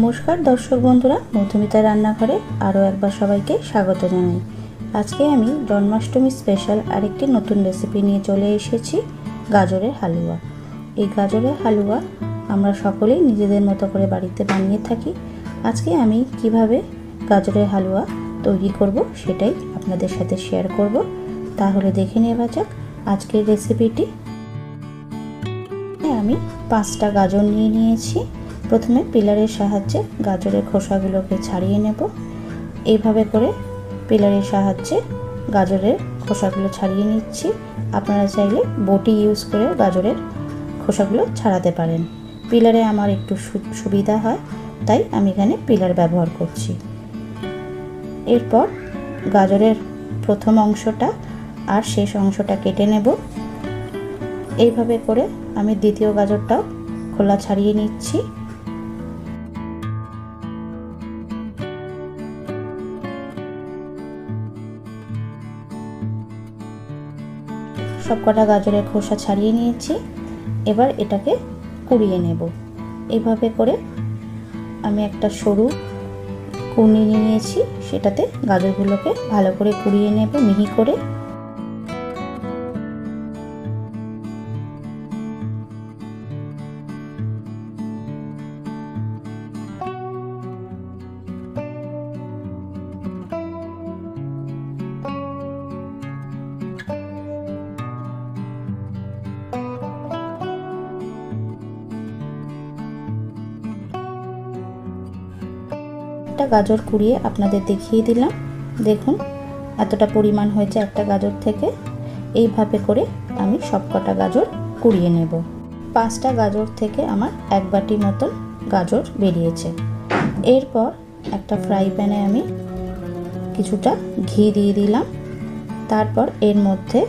নমস্কার দর্শক বন্ধুরা, মধুমিতা রান্নাঘরে আরও একবার সবাইকে স্বাগত জানাই। আজকে আমি জন্মাষ্টমী স্পেশাল আরেকটি নতুন রেসিপি নিয়ে চলে এসেছি, গাজরের হালুয়া। এই গাজরের হালুয়া আমরা সকলেই নিজেদের মতো করে বাড়িতে বানিয়ে থাকি। আজকে আমি কিভাবে গাজরের হালুয়া তৈরি করব সেটাই আপনাদের সাথে শেয়ার করব। তাহলে দেখে নেওয়া যাক আজকের রেসিপিটি। আমি 5টা গাজর নিয়ে নিয়েছি। প্রথমে পিলারের সাহায্যে গাজরের খোসাগুলোকে ছাড়িয়ে নেব। এইভাবে করে পিলারের সাহায্যে গাজরের খোসাগুলো ছাড়িয়ে নিচ্ছি। আপনারা চাইলে বটি ইউজ করে গাজরের খোসাগুলো ছাড়াতে পারেন। পিলারে আমার একটু সুবিধা হয়, তাই আমি এখানে পিলার ব্যবহার করছি। এরপর গাজরের প্রথম অংশটা আর শেষ অংশটা কেটে নেব। এইভাবে করে আমি দ্বিতীয় গাজরটাও খোলা ছাড়িয়ে নিচ্ছি। সবকটা গাজরের খোসা ছাড়িয়ে নিয়েছি। এবার এটাকে কুড়িয়ে নেব। এইভাবে করে আমি একটা সরু কুড়নি নিয়েছি, সেটাতে গাজরগুলোকে ভালো করে কুড়িয়ে নেব মিহি করে। একটা গাজর কুড়িয়ে আপনাদের দেখিয়ে দিলাম। দেখুন এতটা পরিমাণ হয়েছে একটা গাজর থেকে। এইভাবে করে আমি সবকটা গাজর কুড়িয়ে নেব। 5টা গাজর থেকে আমার 1 বাটি মতন গাজর বেরিয়েছে। এরপর একটা ফ্রাই প্যানে আমি কিছুটা ঘি দিয়ে দিলাম। তারপর এর মধ্যে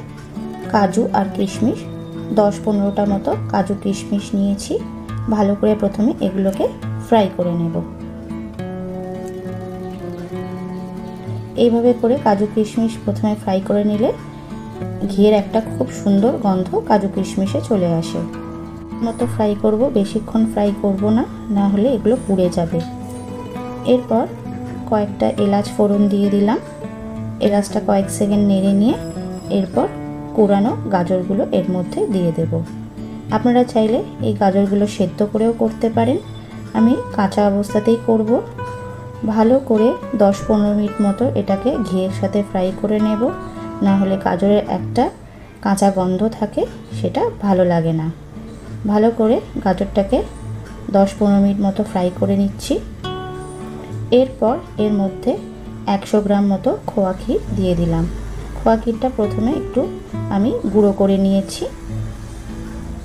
কাজু আর কিশমিশ 10-15টা মতো কাজু কিশমিশ নিয়েছি। ভালো করে প্রথমে এগুলোকে ফ্রাই করে নেব। এইভাবে করে কাজু কিশমিশ প্রথমে ফ্রাই করে নিলে ঘিয়ের একটা খুব সুন্দর গন্ধ কাজু কিশমিশে চলে আসে। মতো ফ্রাই করব, বেশিক্ষণ ফ্রাই করব না, না হলে এগুলো পুড়ে যাবে। এরপর কয়েকটা এলাচ ফোড়ন দিয়ে দিলাম। এলাচটা কয়েক সেকেন্ড নেড়ে নিয়ে এরপর কুড়ানো গাজরগুলো এর মধ্যে দিয়ে দেব। আপনারা চাইলে এই গাজরগুলো সেদ্ধ করেও করতে পারেন। আমি কাঁচা অবস্থাতেই করব। ভালো করে 10-15 মিনিট মতো এটাকে ঘিয়ের সাথে ফ্রাই করে নেব, না হলে গাজরের একটা কাঁচা গন্ধ থাকে, সেটা ভালো লাগে না। ভালো করে গাজরটাকে 10-15 মিনিট মতো ফ্রাই করে নিচ্ছি। এরপর এর মধ্যে 100 গ্রাম মতো খোয়া ক্ষীর দিয়ে দিলাম। খোয়া ক্ষীরটা প্রথমে একটু আমি গুঁড়ো করে নিয়েছি,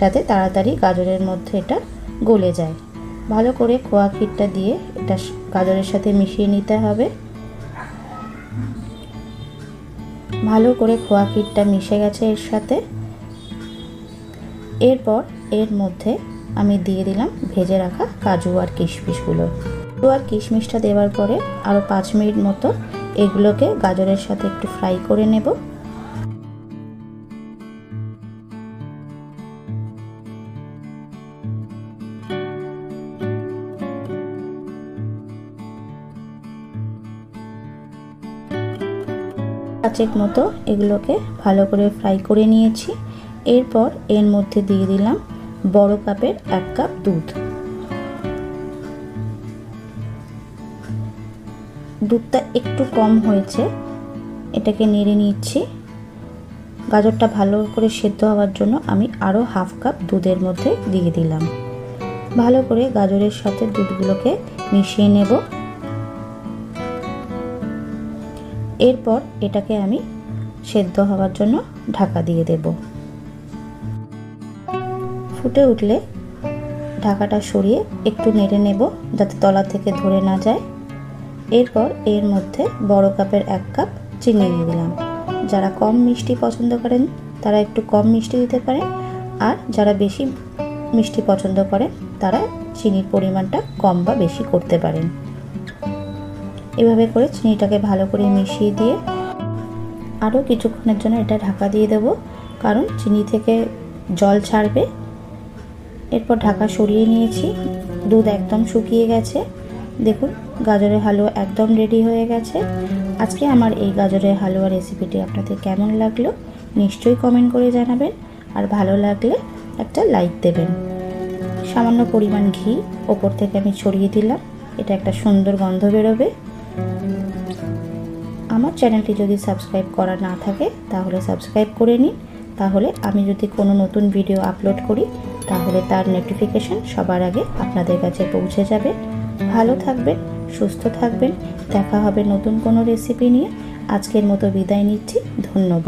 যাতে তাড়াতাড়ি গাজরের মধ্যে এটা গলে যায়। ভালো করে খোয়া ক্ষীরটা দিয়ে এটা গাজরের সাথে মিশিয়ে নিতে হবে। ভালো করে খোয়া ক্ষীরটা মিশে গেছে এর সাথে। এরপর এর মধ্যে আমি দিয়ে দিলাম ভেজে রাখা কাজু আর কিশমিশগুলো। কাজু আর কিশমিশটা দেওয়ার পরে আরও 5 মিনিট মতো এগুলোকে গাজরের সাথে একটু ফ্রাই করে নেব। পাঁচেক মতো এগুলোকে ভালো করে ফ্রাই করে নিয়েছি। এরপর এর মধ্যে দিয়ে দিলাম বড় কাপের 1 কাপ দুধ। দুধটা একটু কম হয়েছে, এটাকে নেড়ে নিচ্ছি। গাজরটা ভালো করে সেদ্ধ হওয়ার জন্য আমি আরও 1/2 কাপ দুধের মধ্যে দিয়ে দিলাম। ভালো করে গাজরের সাথে দুধগুলোকে মিশিয়ে নেব। এরপর এটাকে আমি সেদ্ধ হওয়ার জন্য ঢাকা দিয়ে দেব। ফুটে উঠলে ঢাকাটা সরিয়ে একটু নেড়ে নেব, যাতে তলা থেকে ধরে না যায়। এরপর এর মধ্যে বড় কাপের 1 কাপ চিনি দিয়ে দিলাম। যারা কম মিষ্টি পছন্দ করেন তারা একটু কম মিষ্টি দিতে পারেন, আর যারা বেশি মিষ্টি পছন্দ করেন তারা চিনির পরিমাণটা কম বা বেশি করতে পারেন। এভাবে করে চিনিটাকে ভালো করে মিশিয়ে দিয়ে আরও কিছুক্ষণের জন্য এটা ঢাকা দিয়ে দেব, কারণ চিনি থেকে জল ছাড়বে। এরপর ঢাকা সরিয়ে নিয়েছি। দুধ একদম শুকিয়ে গেছে। দেখুন গাজরের হালুয়া একদম রেডি হয়ে গেছে। আজকে আমার এই গাজরের হালুয়া রেসিপিটি আপনাদের কেমন লাগলো নিশ্চয়ই কমেন্ট করে জানাবেন, আর ভালো লাগলে একটা লাইক দেবেন। সামান্য পরিমাণ ঘি ওপর থেকে আমি ছড়িয়ে দিলাম, এটা একটা সুন্দর গন্ধ বেরোবে। আমার চ্যানেলটি যদি সাবস্ক্রাইব করা না থাকে তাহলে সাবস্ক্রাইব করে নিন, তাহলে আমি যদি কোনো নতুন ভিডিও আপলোড করি তাহলে তার নোটিফিকেশন সবার আগে আপনাদের কাছে পৌঁছে যাবে। ভালো থাকবেন, সুস্থ থাকবেন, দেখা হবে নতুন কোনো রেসিপি নিয়ে। আজকের মতো বিদায় নিচ্ছি, ধন্যবাদ।